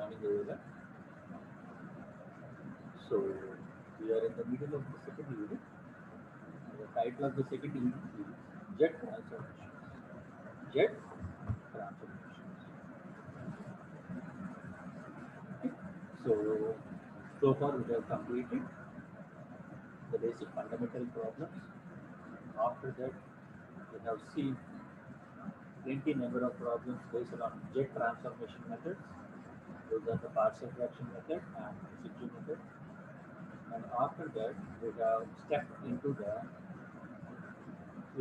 morning, everyone. So, we are in the middle of the second unit. The title of the second unit is Jet Transformations. Jet Transformations. Okay. So far we have completed the basic fundamental problems. After that, we have seen plenty number of problems based on jet transformation methods. Those are the partial fraction method and residual method. And after that, we have stepped into the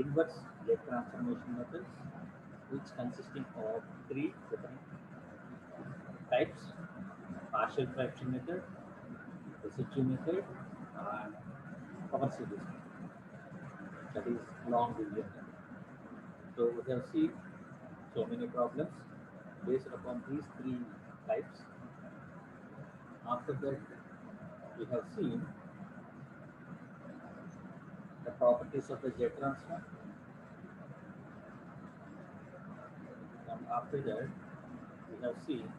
inverse jet transformation methods, which consisting of three different types: partial fraction method, residual method, and power series method. That is long division method. So we have seen so many problems based upon these three types. After that, we have seen the properties of the jet transform, and after that, we have seen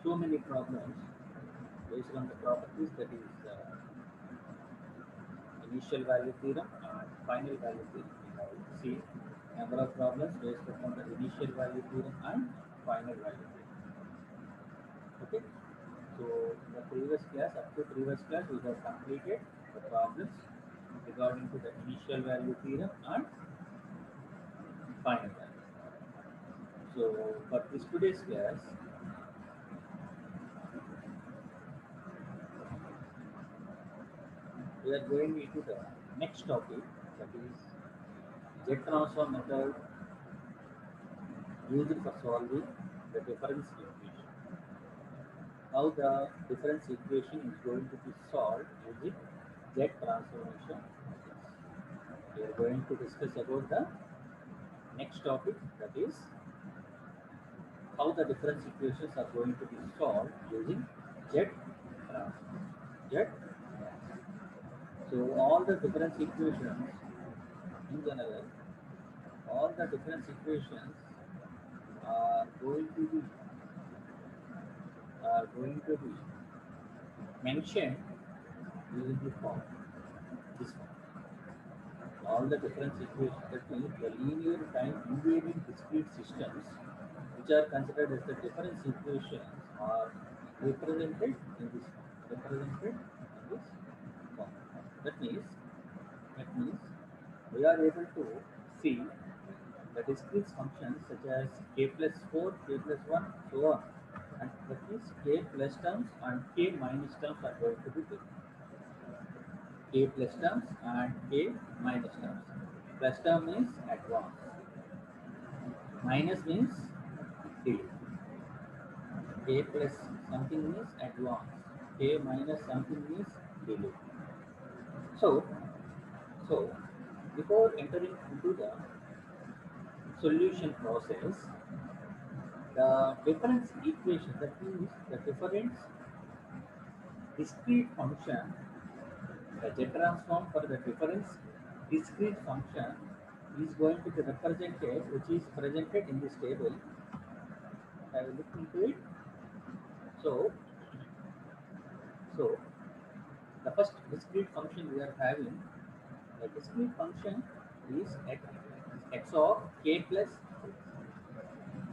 so many problems based on the properties, that is initial value theorem and final value theorem. We have seen number of problems based upon the initial value theorem and final value theorem. Okay. So in the previous class, up to previous class, we have completed the problems regarding to the initial value theorem and final value. So for this today's class, we are going into the next topic, that is jet transform method used for solving the difference equation. How the difference equation is going to be solved using jet transformation methods. We are going to discuss about the next topic, that is how the difference equations are going to be solved using jet transform. Jet transform. So all the difference equations in general, all the difference equations are going to be mentioned using the form, this form. All the difference equations, that means the linear time invariant discrete systems, which are considered as the difference equations, are represented in this form. Represented in this form. That means that means we are able to see the discrete functions such as k plus 4, k plus 1, so on. And that means k plus terms and k minus terms are going to be given. K plus terms and k minus terms. Plus term means advance, minus means delay. K plus something means advance, k minus something means delay. So, so before entering into the solution process, the difference equation, that means the difference discrete function, the jet transform for the difference discrete function is going to be represented, which is presented in this table. I will look into it. So, so the first discrete function we are having, the discrete function is x of k plus 4.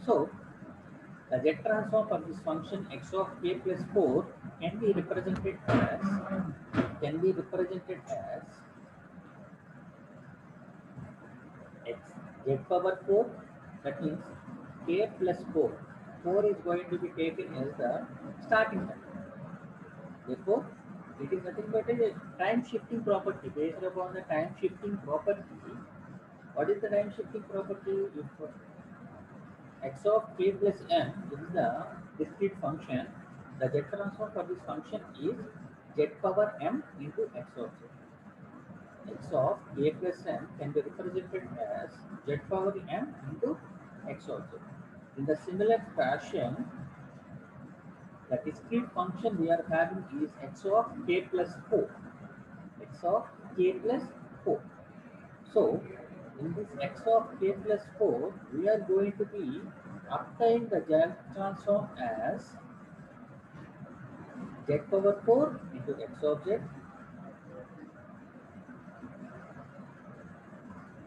So the jet transform for this function x of k plus 4 can be represented as x z power 4. That means k plus 4. 4 is going to be taken as the starting time. Therefore, it is nothing but a time shifting property. Based upon the time shifting property, what is the time shifting property? If x of k plus m is the discrete function, the z transform for this function is z power m into x of z. X of k plus m can be represented as z power m into x of z. In the similar fashion, the discrete function we are having is x of k plus 4. X of k plus 4. So, in this x of k plus 4, we are going to be obtain the Z transform as z power 4 into x of z,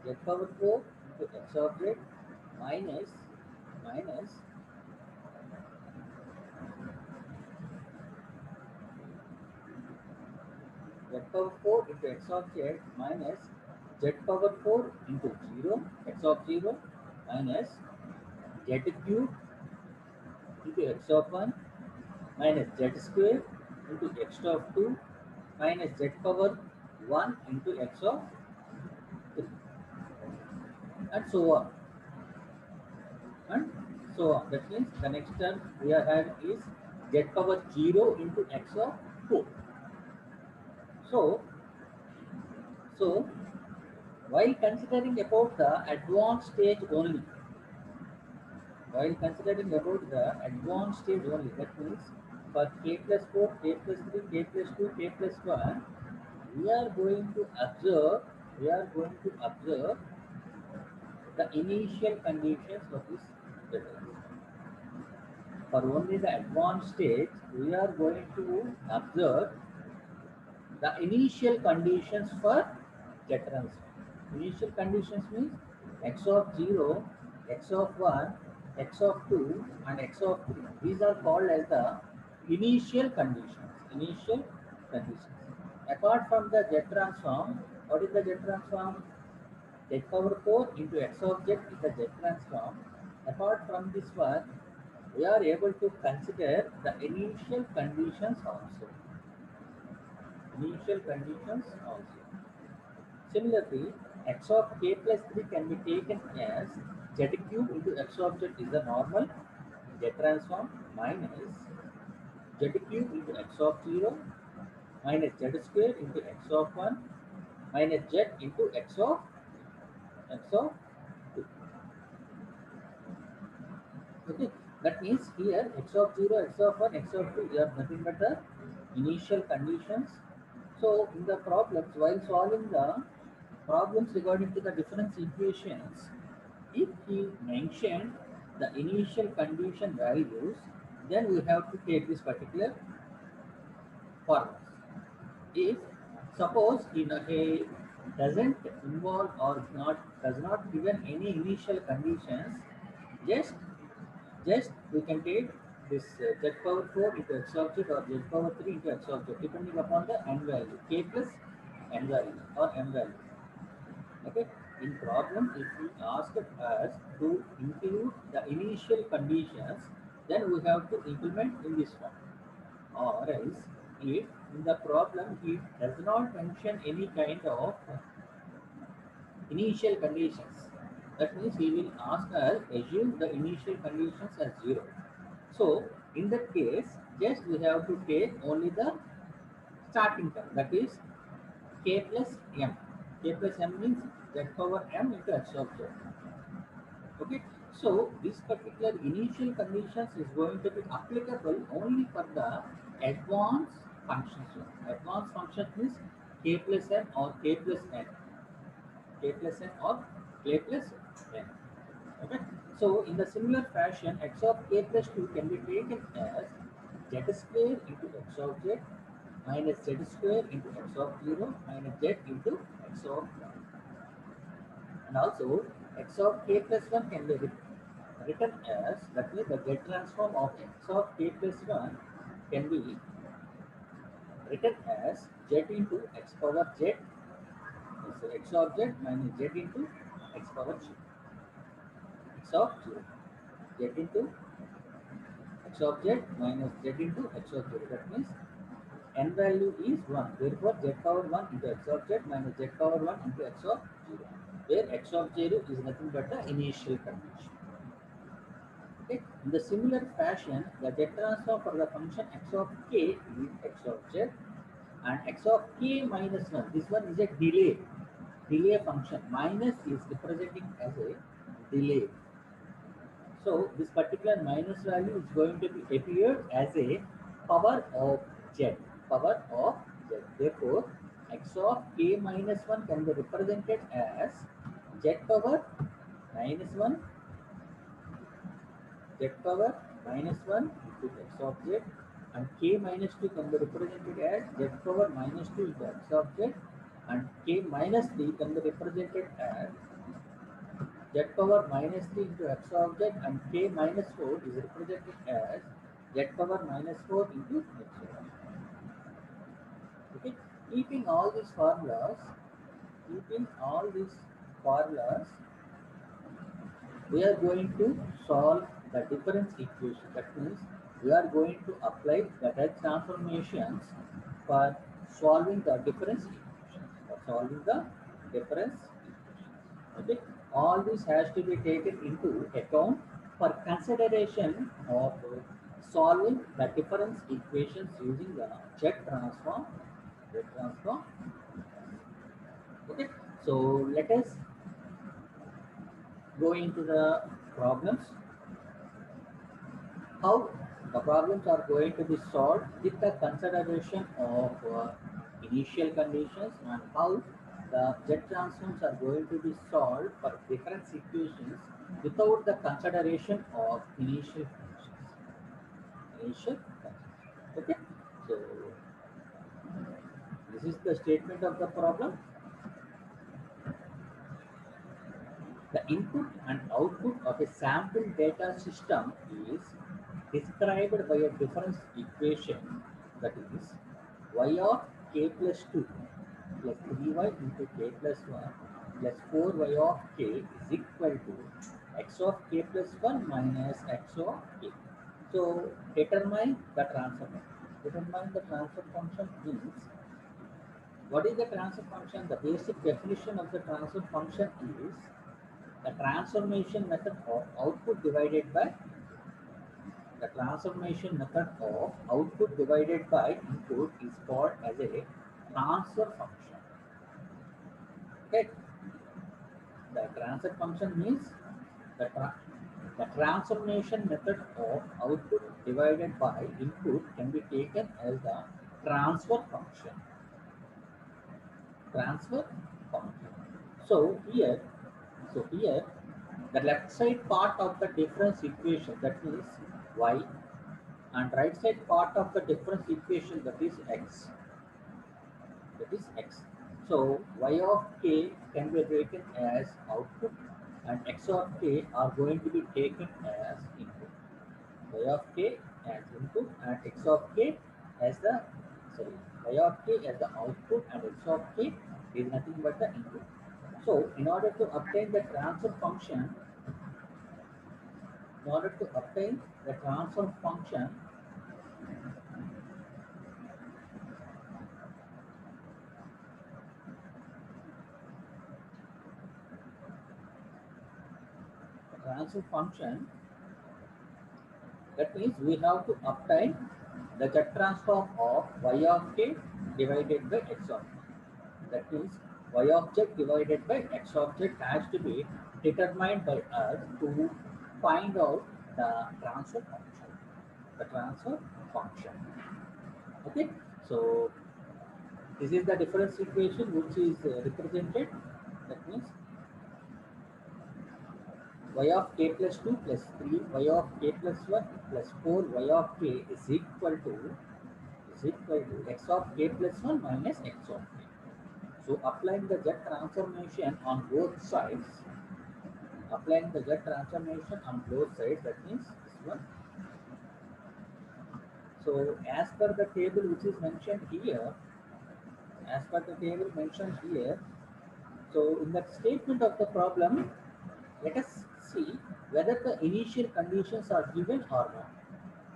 z power 4 into x of z minus minus z power 4 into x of z minus z power 4 into 0 x of 0 minus z cube into x of 1 minus z square into x of 2 minus z power 1 into x of 3 and so on and so on. That means the next term we are having is z power 0 into x of 4. So, so while considering about the advanced stage only, while considering about the advanced stage only, that means for k plus 4, k plus 3, k plus 2, k plus 1, we are going to observe, we are going to observe the initial conditions of this device. For only the advanced stage, we are going to observe the initial conditions for jet transform. Initial conditions means x of 0, x of 1, x of 2 and x of 3. These are called as the initial conditions. Initial conditions. Apart from the jet transform, what is the jet transform? Z power 4 into x of z is the jet transform. Apart from this one, we are able to consider the initial conditions also. Initial conditions also. Similarly, x of k plus 3 can be taken as z cube into x of z is the normal z transform minus z cube into x of 0 minus z square into x of 1 minus z into x of 2. Okay, that means here x of 0, x of 1, x of 2 are nothing but the initial conditions. So in the problems, while solving the problems regarding to the difference equations, if he mentioned the initial condition values, then we have to take this particular formulas. If suppose he doesn't involve or does not given any initial conditions, just we can take this z power 4 into x of z or z power 3 into x of z depending upon the n value, k plus n value or m value. Okay. In problem, if we ask us to include the initial conditions, then we have to implement in this one. Or else, if in the problem he does not mention any kind of initial conditions, that means he will ask us assume the initial conditions as 0. So in that case, just we have to take only the starting term, that is k plus m. K plus m means z power m into x of z. Okay, so this particular initial conditions is going to be applicable only for the advanced functions. Advanced function means k plus m or k plus n, k plus n or k plus n. Okay, so in the similar fashion, x of k plus 2 can be taken as z square into x of z minus z square into x of 0 minus z into x of 1. And also x of k plus 1 can be written as, that means the z transform of x of k plus 1 can be written as z into x power z, so x of z minus z into x power z, x of 0, z into x of z minus z into x of 0. That means n value is 1. Therefore, z power 1 into x of z minus z power 1 into x of 0, where x of 0 is nothing but the initial condition. Okay. In the similar fashion, the z transform for the function x of k is x of z and x of k minus 1. This one is a delay function. Minus is representing as a delay. So this particular minus value is going to be appeared as a power of z. Power of z. Therefore, x of k minus 1 can be represented as z power minus 1, z power minus 1 into x of z and k minus 2 can be represented as z power minus 2 into x of z, and k minus 3 can be represented as z power minus 3 into x of z, and k minus 4 is represented as z power minus 4 into x of z. Okay, keeping all these formulas, keeping all these formulas, we are going to solve the difference equation. That means we are going to apply the Dutch transformations for solving the difference equations. For solving the difference equations. Okay. All this has to be taken into account for consideration of solving the difference equations using the Z transform. Z transform. Okay. So let us go into the problems. How the problems are going to be solved with the consideration of initial conditions, and how the Z transforms are going to be solved for different situations without the consideration of initial conditions. Initial conditions. Okay, so this is the statement of the problem. The input and output of a sample data system is described by a difference equation, that is y of k plus 2 plus 3y into k plus 1 plus 4y of k is equal to x of k plus 1 minus x of k. So determine the transfer function. Determine the transfer function means, what is the transfer function? The basic definition of the transfer function is the transformation method of output divided by the transformation method of output divided by input is called as a transfer function. Okay, the transfer function means the transformation method of output divided by input can be taken as the transfer function. Transfer function. So here, the left side part of the difference equation, that is y, and right side part of the difference equation, that is x. That is x. So y of k can be taken as output, and x of k are going to be taken as input. Y of k as input and x of k as the, sorry, y of k as the output and x of k is nothing but the input. So in order to obtain the transfer function, in order to obtain the transfer function, that means we have to obtain the Z transform of y of k divided by x of k. That means y of z divided by x of z has to be determined by us to find out the transfer function. The transfer function. Okay, so this is the difference equation which is represented. That means y of k plus 2 plus 3 y of k plus 1 plus 4 y of k is equal to x of k plus 1 minus x of k. So applying the Z transformation on both sides, applying the Z transformation on both sides, that means this one. So as per the table which is mentioned here, as per the table mentioned here, so in the statement of the problem, let us see whether the initial conditions are given or not.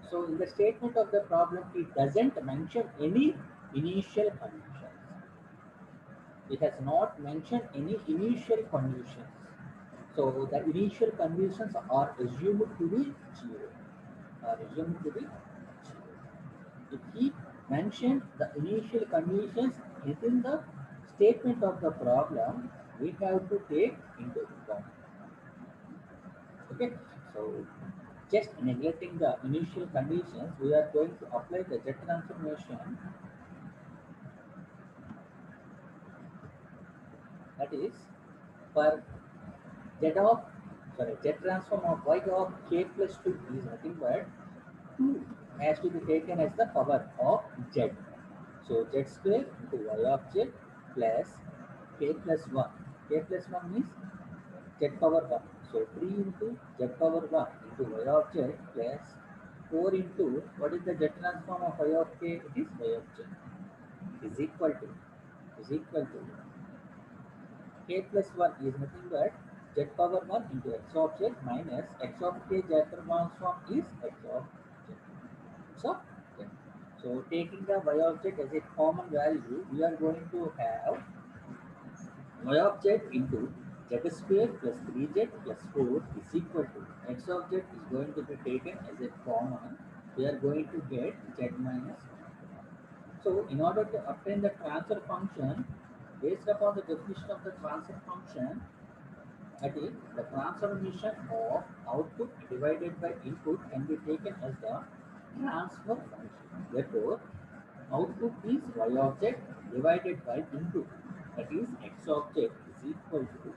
So in the statement of the problem, it doesn't mention any initial conditions. It has not mentioned any initial conditions. So the initial conditions are assumed to be zero. Are assumed to be zero. If he mentioned the initial conditions within the statement of the problem, we have to take into account. Okay, so just neglecting the initial conditions, we are going to apply the Z transformation. That is, for Z of, Z transform of y of k plus 2 is nothing but 2 has to be taken as the power of z. So z square into y of z plus k plus 1. K plus 1 means z power 1. So 3 into z power 1 into y of z plus 4 into what is the z transform of y of k? It is y of z is equal to k plus 1 is nothing but z power 1 into x of z minus x of k z transform is x of z. So, z. So taking the y of z as a common value, we are going to have y of z into z square plus 3z plus 4 is equal to x of z is going to be taken as a common. We are going to get z minus 1. So in order to obtain the transfer function, based upon the definition of the transfer function, that is the transformation of output divided by input can be taken as the transfer function. Therefore, output is y of z divided by input, that is x of z is equal to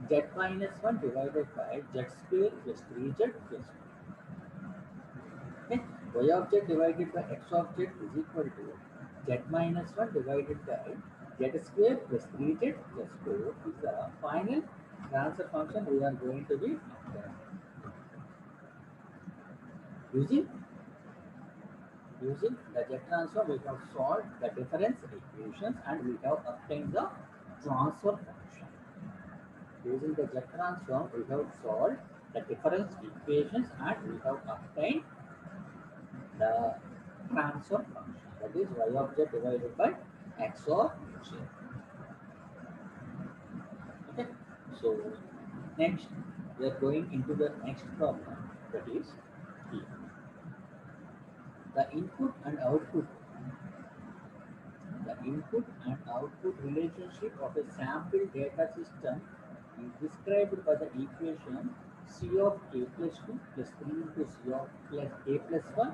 z minus 1 divided by z square plus 3z plus 1. Okay. Y of z divided by x of z is equal to z minus 1 divided by z square plus 3z plus 4 is the final transfer function we are going to be obtaining. Using the Z transform, we have solved the difference equations and we have obtained the transfer function. Using the Z transform, we have solved the difference equations and we have obtained the transfer function, that is y of z divided by x of z. Okay. So next we are going into the next problem, that is here. The input and output The input and output relationship of a sample data system is described by the equation C of k plus 2 plus 3 into C of plus k plus 1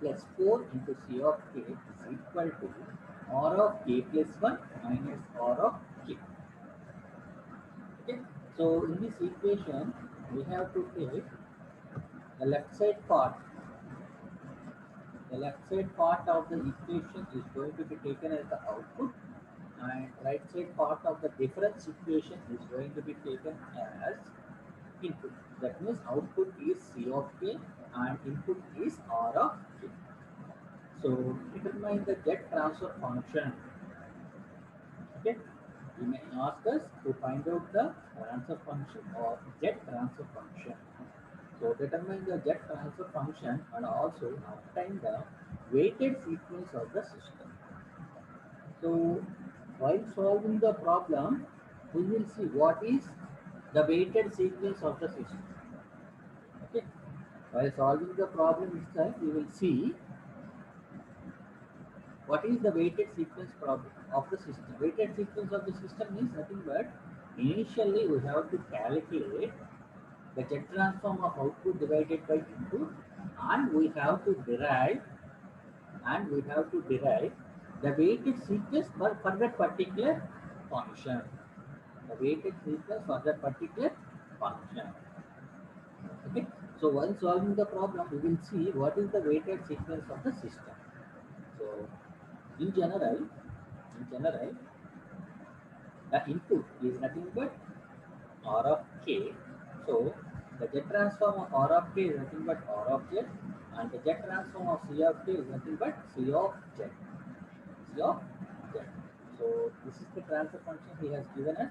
plus 4 into C of k is equal to R of k plus 1 minus R of k. Okay. So in this equation, we have to take the left side part. The left side part of the equation is going to be taken as the output, and right side part of the difference equation is going to be taken as input. That means output is C of k and input is R of k. So determine the Z transfer function. Okay, you may ask us to find out the transfer function or Z transfer function. So determine the Z transfer function and also obtain the weighted sequence of the system. So while solving the problem, we will see what is the weighted sequence of the system. Okay. While solving the problem itself, we will see what is the weighted sequence problem of the system. Weighted sequence of the system means nothing but initially we have to calculate the Z transform of output divided by input, and we have to derive the weighted sequence for that particular function. The weighted sequence for that particular function. Okay. So while solving the problem, we will see what is the weighted sequence of the system. So in general, the input is nothing but R of k. So the Z transform of R of k is nothing but R of z, and the Z transform of C of k is nothing but C of z. C of z. So this is the transfer function he has given us.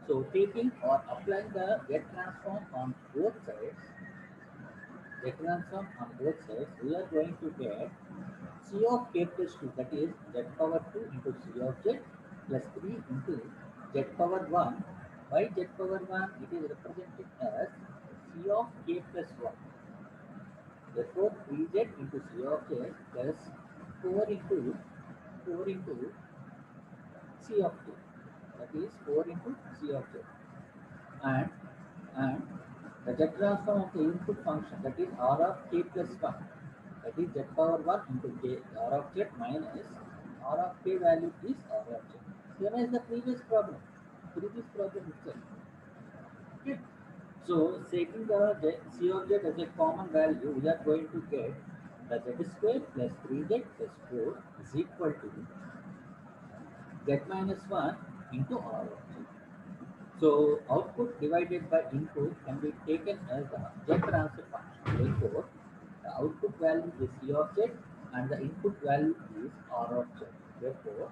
So taking or applying the Z transform on both sides, we are going to get C of k plus 2, that is Z power 2 into C of z plus 3 into Z power 1. By Z power 1, it is represented as C of k plus 1. Therefore, 3z into C of z plus 4 into C of k. That is 4 into C of z. And the Z transform of the input function, that is R of k plus 1, that is Z power 1 into k R of z minus R of k value is R of z. Same as the previous problem itself. Okay. So taking the C of z as a common value, we are going to get the z square plus 3z plus 4 is equal to z minus 1 into r of z. So output divided by input can be taken as the z transfer function. Therefore, the output value is C of z and the input value is r of z. Therefore,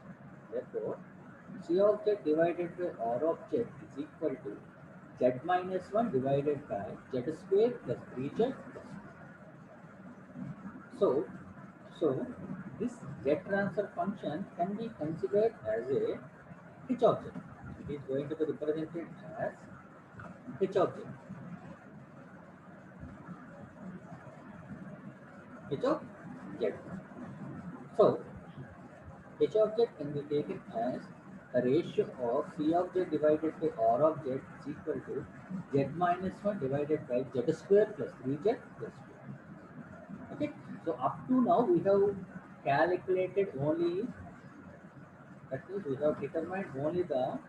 C of z divided by r of z is equal to z minus 1 divided by z square plus 3z plus 1. So this z transfer function can be considered as a h object. It is going to be represented as h object. H of z. So h of z can be taken as a ratio of C of z divided by R of z is equal to z minus 1 divided by z square plus 3z plus 2. Okay. So up to now we have calculated only, that means we have determined only the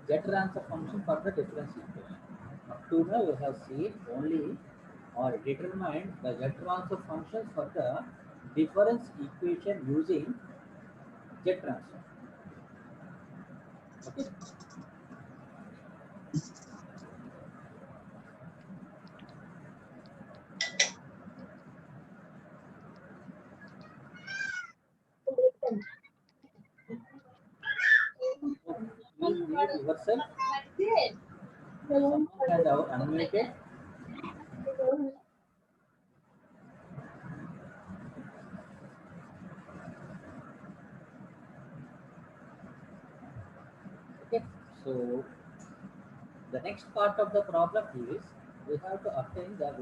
z transfer function for the difference equation. Up to now we have seen only or determined the z transfer functions for the difference equation using z transfer. Okay. So please mute yourself. Someone has unmuted. Okay. So the next part of the problem is we have to obtain the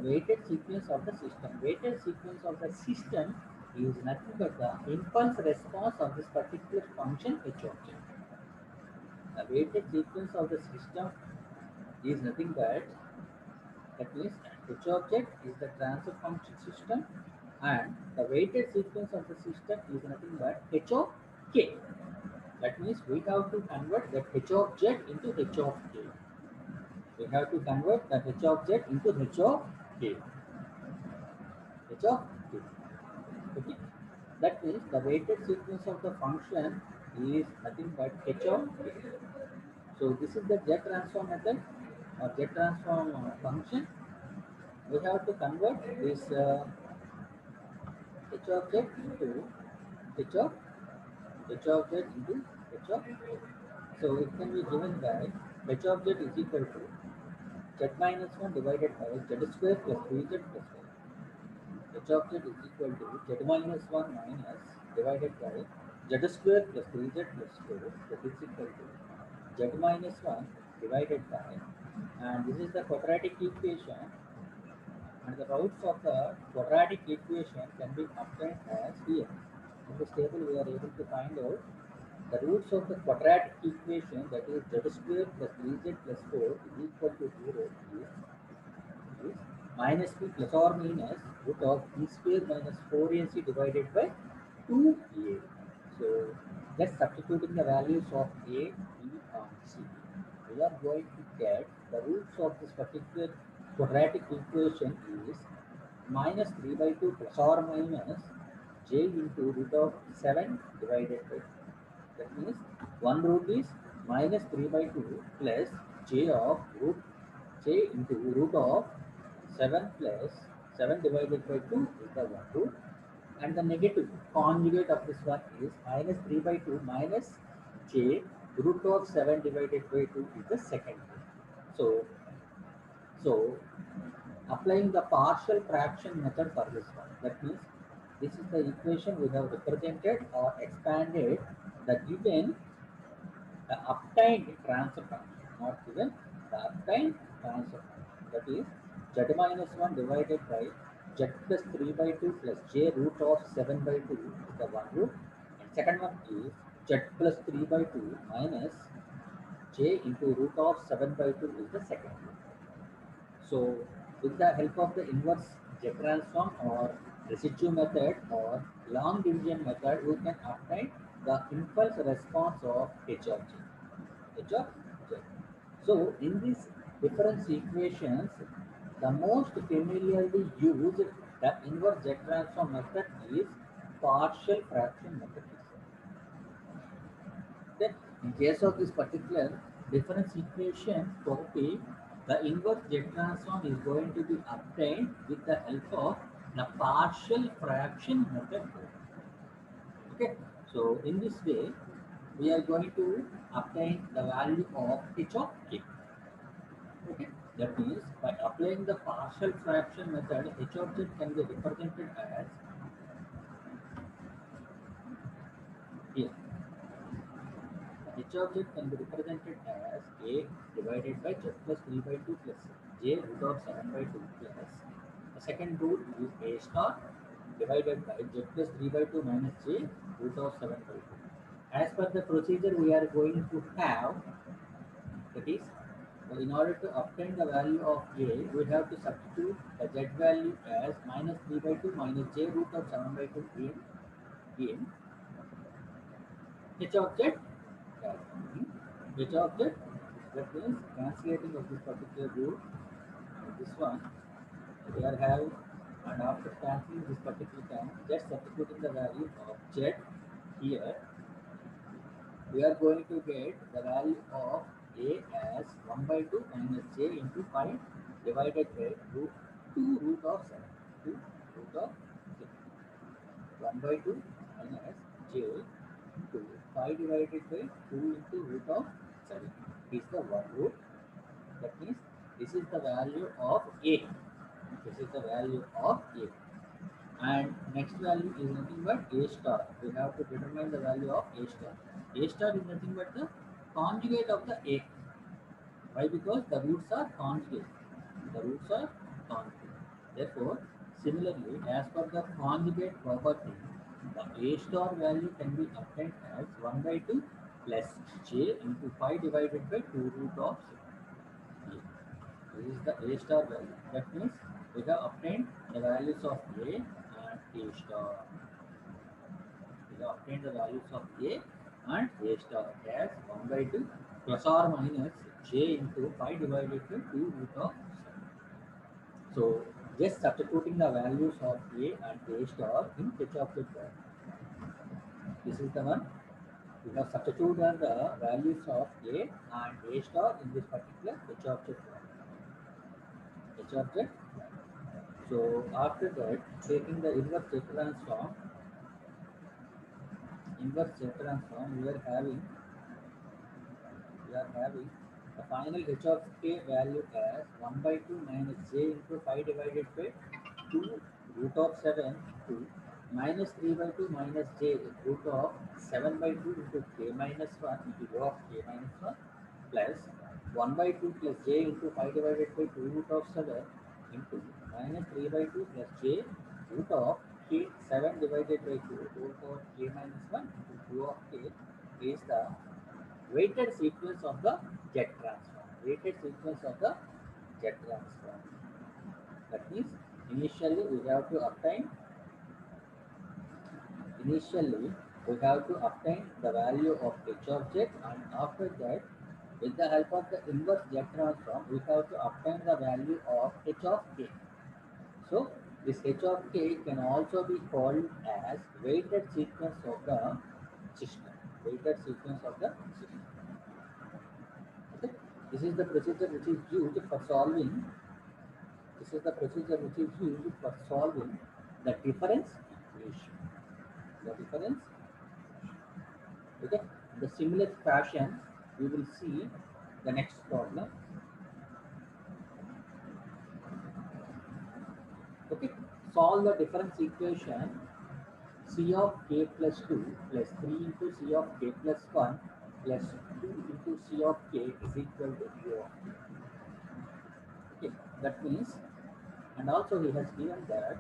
weighted sequence of the system. Weighted sequence of the system is nothing but the impulse response of this particular function h object. The weighted sequence of the system is nothing but, that means h object is the transfer function system and the weighted sequence of the system is nothing but h of k. That means we have to convert that h of z into h of k. We have to convert that h of z into h of k. H of k. Okay. That means the weighted sequence of the function is nothing but h of k. So this is the z transform method or z transform function. We have to convert this h of z into h of z into h of k. So it can be given by h of z is equal to z minus 1 divided by z square plus 3z plus 1. H of z is equal to z minus 1 minus divided by z square plus 3z plus 4, that is equal to z minus 1 divided by, and this is the quadratic equation, and the roots of the quadratic equation can be obtained as here. In this table we are able to find out the roots of the quadratic equation, that is z square plus 3z plus 4 is equal to 0 is minus b plus or minus root of b square minus 4ac divided by 2a. So just substituting the values of a, b and c, we are going to get the roots of this particular quadratic equation is minus 3 by 2 plus or minus j into root of 7 divided by 2. That means one root is minus 3 by 2 plus j of root j into root of 7 plus 7 divided by 2 is the one root, and the negative conjugate of this one is minus 3 by 2 minus j root of 7 divided by 2 is the second root. So applying the partial fraction method for this one, that means this is the equation we have represented or expanded the given the obtained transfer function, not given, the obtained transfer function. That is z minus 1 divided by z plus 3 by 2 plus j root of 7 by 2 is the one root. And second one is z plus 3 by 2 minus j into root of 7 by 2 is the second root. So with the help of the inverse Z transform or residue method or long division method, we can obtain the impulse response of H of Z. H of Z. So in these difference equations, the most familiarly used the inverse Z transform method is partial fraction method. Then in case of this particular difference equation topic, the inverse Z transform is going to be obtained with the help of the partial fraction method. Okay, so in this way, we are going to obtain the value of h of k. Okay, that means by applying the partial fraction method, h of z can be represented as here. H of z can be represented as a divided by z plus 3 by 2 plus j root of 7 by 2 plus the second root is a star divided by z plus 3 by 2 minus j root of 7 by 2. As per the procedure we are going to have, that is, in order to obtain the value of j, we have to substitute the z value as minus 3 by 2 minus j root of 7 by 2 in h of z. H of z, that means translating of this particular root, this one, we are having, and after cancelling this particular term, just substituting the value of z here, we are going to get the value of a as 1 by 2 minus j into 5 divided by root 2 root of 7. 2 root of 7. 1 by 2 minus j into 5 divided by 2 into root of 7 is the one root. That means this is the value of a. This is the value of a. And next value is nothing but a star. We have to determine the value of a star. A star is nothing but the conjugate of the a. Why? Because the roots are conjugate. The roots are conjugate. Therefore, similarly, as per the conjugate property, the a star value can be obtained as 1 by 2 plus j into 5 divided by 2 root of 6. This is the a star value. That means we have obtained the values of a and a star. We have obtained the values of a and a star as 1 by 2 plus or minus j into 5 divided by 2 root of 7. So just substituting the values of a and a star in h of the form. This is the one. We have substituted the values of a and a star in this particular h of the form. H of z. So after that, taking the inverse Z transform, we are having the final h of k value as 1 by 2 minus j into 5 divided by 2 root of 7 to minus 3 by 2 minus j root of 7 by 2 into k minus 1 into rho of k minus 1 plus 1 by 2 plus j into 5 divided by 2 root of 7 into minus 3 by 2 plus j root of k 7 divided by 2 root of k minus 1 into rho of k is the weighted sequence of the Z transform. Weighted sequence of the Z transform. That means initially we have to obtain the value of h of z, and after that with the help of the inverse Z transform we have to obtain the value of h of k. So this h of k can also be called as weighted sequence of the system. Weighted sequence of the system. Okay. This is the procedure which is used for solving. This is the procedure which is used for solving the difference equation. The difference. Okay. In the similar fashion, we will see the next problem. Okay. Solve the difference equation c of k plus 2 plus 3 into c of k plus 1 plus 2 into c of k is equal to u of k. Okay. That means, and also he has given that,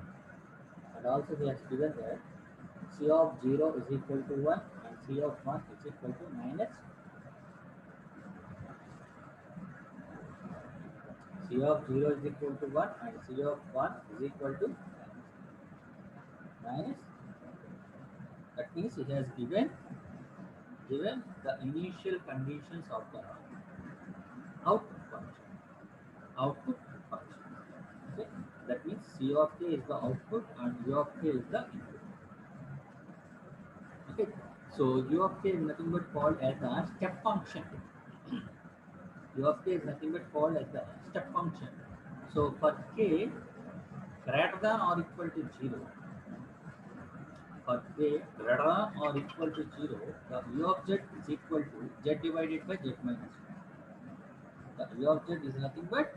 c of 0 is equal to 1 and c of 1 is equal to minus c of 0 is equal to 1 and c of 1 is equal to minus. That means he has given the initial conditions of the output function. Output function. Okay, that means C of k is the output and U of k is the input. Okay, so U of k is nothing but called as a step function. U of k is nothing but called as the step function. So for k greater than or equal to 0, for k greater than or equal to 0, the U of z is equal to z divided by z minus 1. The U of z is nothing but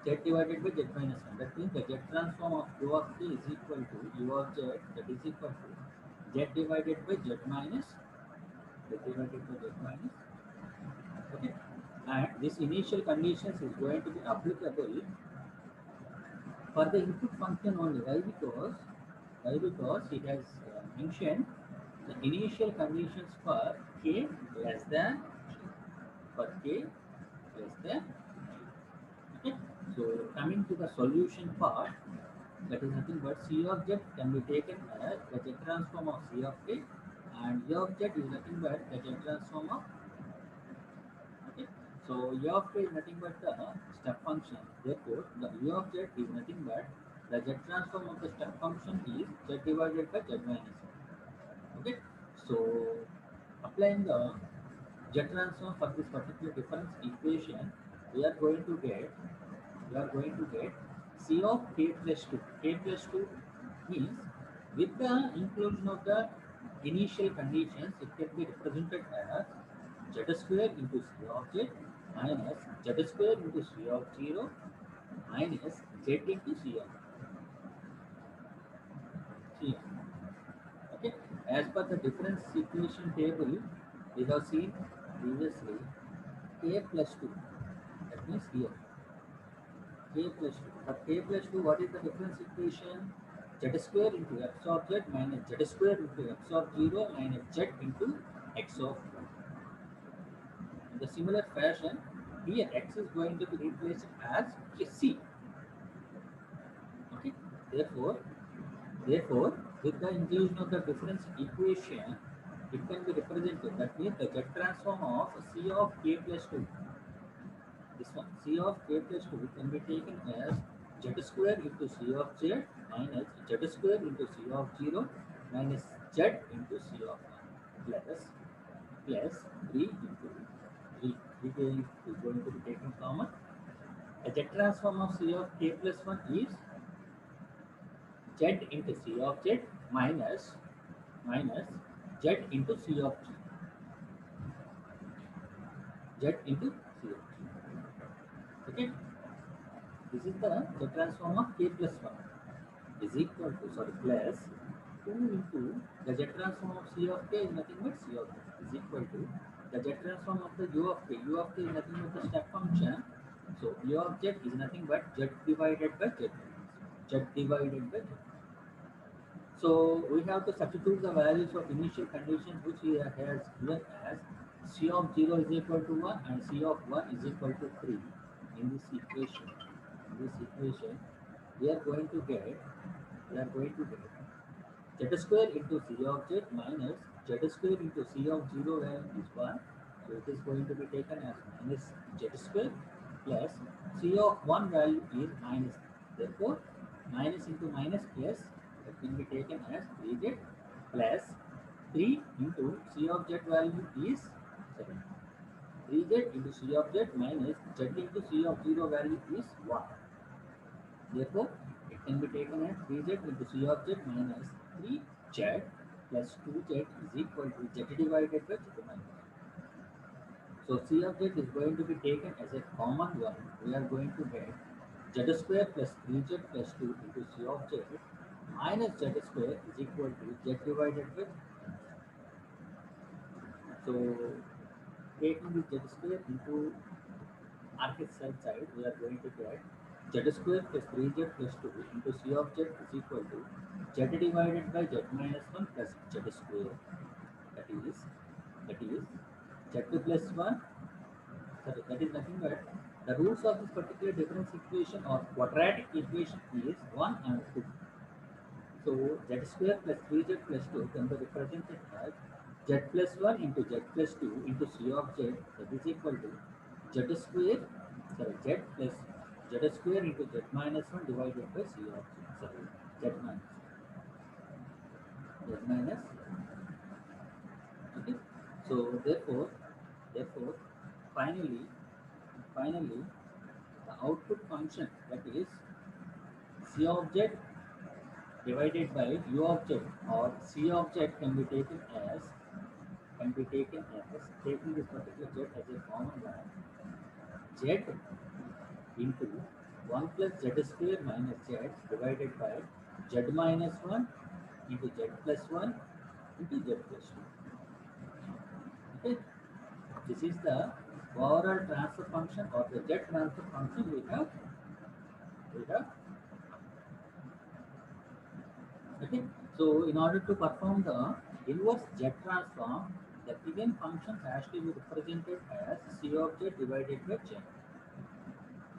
z divided by z minus 1. That means the z transform of U of k is equal to U of z, that is equal to z divided by z minus z divided by z minus. Okay, and this initial conditions is going to be applicable for the input function only. Why because it has mentioned the initial conditions for k less than for k less than. Okay, so coming to the solution part, that is nothing but C of z can be taken as the z transform of C of k, and U of z is nothing but the z transform of. Okay, so U of k is nothing but the step function. Therefore, the U of z is nothing but the z transform of the step function is z divided by z minus 1. Okay, so applying the z transform for this particular difference equation, we are going to get C of k plus 2. K plus 2 means with the inclusion of the initial conditions, it can be represented as z square into C of z minus z square into C of 0 minus z into C of C. Okay, as per the difference equation table we have seen previously, k plus 2, that means here k plus 2. For k plus 2, what is the difference equation? Z square into x of z minus z square into x of 0 minus z into x of 1. In the similar fashion, here x is going to be replaced as c. Okay, therefore, with the inclusion of the difference equation, it can be represented. That means the z transform of c of k plus 2. This one, C of k plus 2 can be taken as z square into C of z minus z square into C of 0 minus z into C of 1 plus 3 into 3. 3 is going to be taken common. The z transform of C of k plus 1 is z into C of z minus z into C of g. Z into C of g. Okay. This is the transform of k plus 1 is equal to, plus 2 into the z transform of C of k is nothing but C of k is equal to the z transform of the U of k. U of k is nothing but the step function. So U of z is nothing but z divided by z. Z divided by z. So we have to substitute the values of initial conditions which he has given as C of 0 is equal to 1 and C of 1 is equal to 3 in this equation. In this equation, we are going to get z square into C of z minus z square into C of 0 value is 1. So it is going to be taken as minus z square plus C of 1 value is minus. Therefore, minus into minus plus, that can be taken as 3z plus 3 into C of z value is 7. 3z into C of z minus z into C of 0 value is 1. Therefore, it can be taken as 3z into C of z minus 3z plus 2z is equal to z divided by z minus 1. So C of z is going to be taken as a common one. We are going to get z square plus 3z plus 2 into C of z minus z square is equal to z divided by. So taking the z square into side, we are going to get z square plus 3z plus 2 into C of z is equal to z divided by z minus 1 plus z square. That is z plus 1. Sorry, that is nothing but the roots of this particular difference equation or quadratic equation is 1 and 2. So z square plus 3z plus 2 can be represented as z plus 1 into z plus 2 into C of z, that is equal to z square, sorry, z plus z square into z minus 1 divided by c of sorry, z minus. Okay. So therefore, finally, finally, the output function, that is c of z divided by u of z, or c of z can be taken as, taking this particular z as a common one, z into 1 plus z square minus z divided by z minus 1 into z plus 1 into z plus 2. Okay, this is the overall transfer function, or the z transfer function we have. Okay, so in order to perform the inverse z transform, the given function has to be represented as c of z divided by z,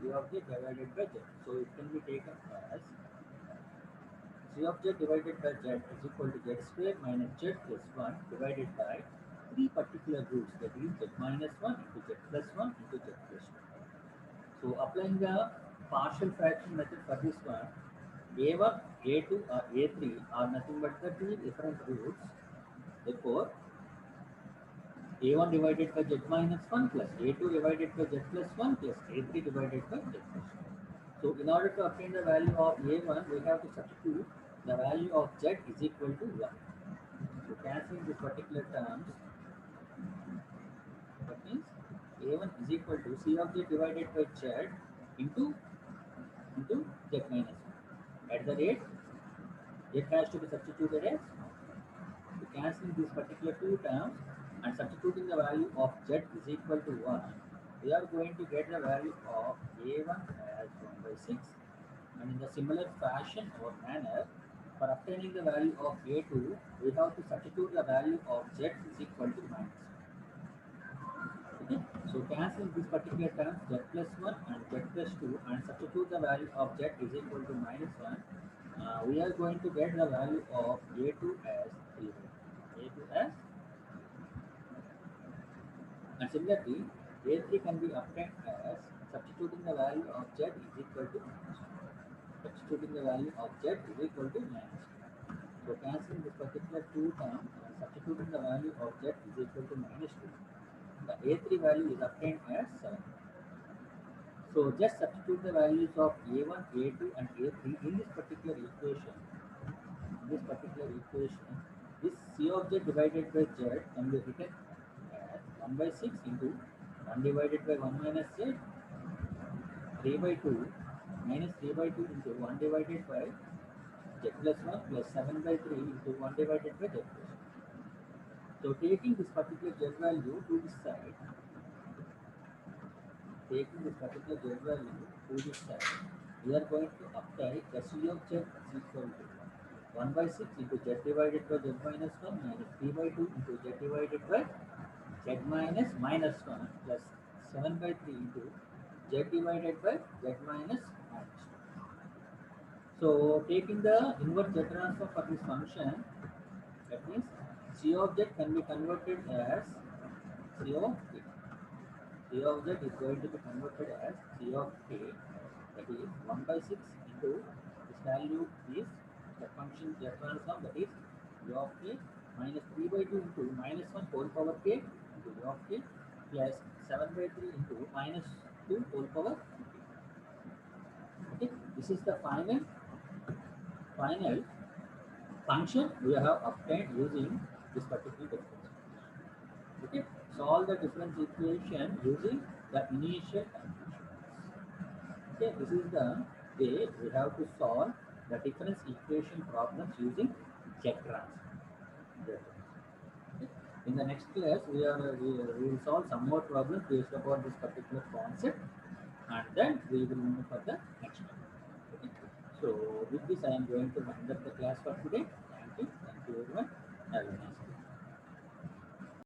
c of z divided by z. So it can be taken as c of z divided by z is equal to z square minus z plus 1 divided by three particular roots, that is z minus 1 into z plus 1 into z plus 2. So applying the partial fraction method for this one, a1, a2 or a3 are nothing but the two different roots. Therefore, a1 divided by z minus 1 plus a2 divided by z plus 1 plus a3 divided by z plus 1. So in order to obtain the value of a1, we have to substitute the value of z is equal to 1. So cancelling this particular terms, that means a1 is equal to c of z divided by z into z minus 1. At the rate, z has to be substituted as 1. So cancelling these particular two terms and substituting the value of z is equal to 1, we are going to get the value of a1 as 1 by 6. And in the similar fashion or manner, for obtaining the value of a2, we have to substitute the value of z is equal to minus 1. Okay? So cancelling this particular term z plus 1 and z plus 2 and substitute the value of z is equal to minus 1, we are going to get the value of a2 as 3. A2 as, and similarly a3 can be obtained as substituting the value of z is equal to minus 1. Substituting the value of z is equal to minus 1. So cancelling this particular two term and substituting the value of z is equal to minus 2, the a3 value is obtained as 7. So just substitute the values of a1, a2 and a3 in this particular equation. This c of z divided by z can be written as 1 by 6 into 1 divided by 1 minus z, 3 by 2 minus 3 by 2 into 1 divided by z plus 1 plus 7 by 3 into 1 divided by z plus 1. So taking this particular z value to this side, we are going to apply the c of z is equal to 1 by 6 into z divided by z minus 1 minus 3 by 2 into z divided by z minus 1 plus 7 by 3 into z divided by z minus 1. So taking the inverse z transform for this function, that means c of z can be converted as c of k. C of z is going to be converted as c of k, that is 1 by 6 into this value is the function z transform, that is u of k minus 3 by 2 into minus 1 whole power k into u of k plus 7 by 3 into minus 2 whole power k. Okay, this is the final function we have obtained using this particular difference. Okay, solve the difference equation using the initial conditions. Okay, this is the way we have to solve the difference equation problems using Z transform. Okay. In the next class, we will solve some more problems based upon this particular concept, and then we will move for the next one. Okay. So with this, I am going to wind up the class for today. Thank you everyone. Have a nice day.